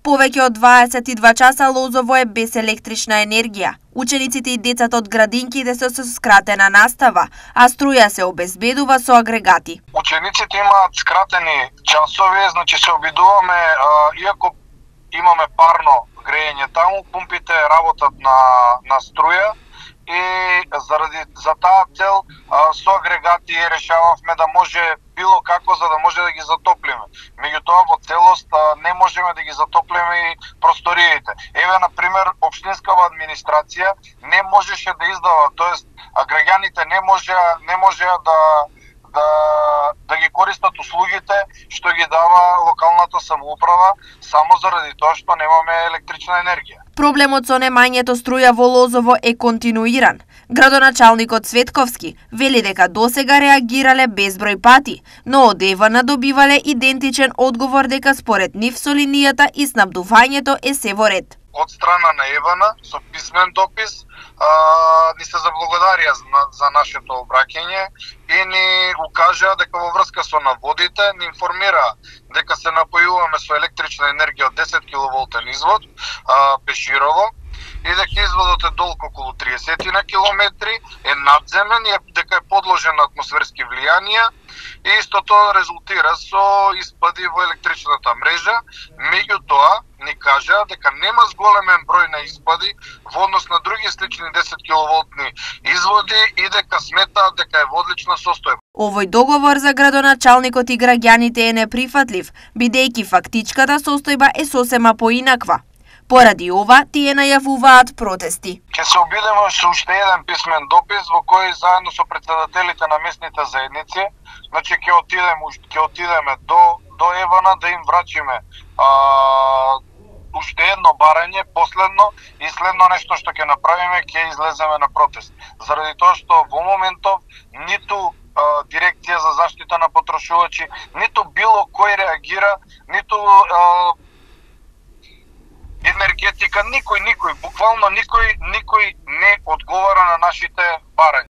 Повеќе од 22 часа Лозово е без електрична енергија. Учениците и децата од градинките се со скратена настава, а струја се обезбедува со агрегати. Учениците имаат скратени часови, значи се обидуваме, иако имаме парно грејење таму, пумпите работат на струја и за таа цел со агрегати решававме да може било како за да може да ги затоплиме. Меѓутоа во целост не можеме да ги затоплиме и просториите. Еве на пример општинскава администрација не можеше да издава, тоест граѓаните не можеа да ги користат услугите што ги дава локалната самоуправа само заради тоа што немаме електрична енергија. Проблемот со немањето струја во Лозово е континуиран. Градоначалникот Цветковски вели дека досега реагирале безброј пати, но од ЕВН добивале идентичен одговор дека според нив со линијата и снабдувањето е се во ред. Од страна на ЕВН со писмен допис ни се заблагодарија за нашето обраќање и ни укажаа дека во врска со наводите ни информира дека се напојуваме со електрична енергија од 10 киловолтен извод Пеширово и дека изводот е долг околу 30 на километри, е надземен и дека е подложен на атмосферски влијанија и истото резултира со испади во електричната мрежа. Меѓутоа ни кажа дека нема зголемен број на испади во однос на други слични 10 киловолтни изводи и дека сметаат дека е во одлична состојба. Овој договор за градоначалникот и граѓаните е неприфатлив, бидејќи фактичката состојба е сосема поинаква. Поради ова, тие најавуваат протести. Ќе се обидеме со уште еден писмен допис во кој заедно со председателите на местните заедници, значи ќе отидеме до ЕВН да им врачиме уште едно барање, последно и следно нешто што ќе направиме, ќе излеземе на протест. Заради тоа што во моментов ниту дирекција за заштита на потрошувачи, ниту било кој реагира, ниту енергетика, никој, буквално никој не одговара на нашите барања.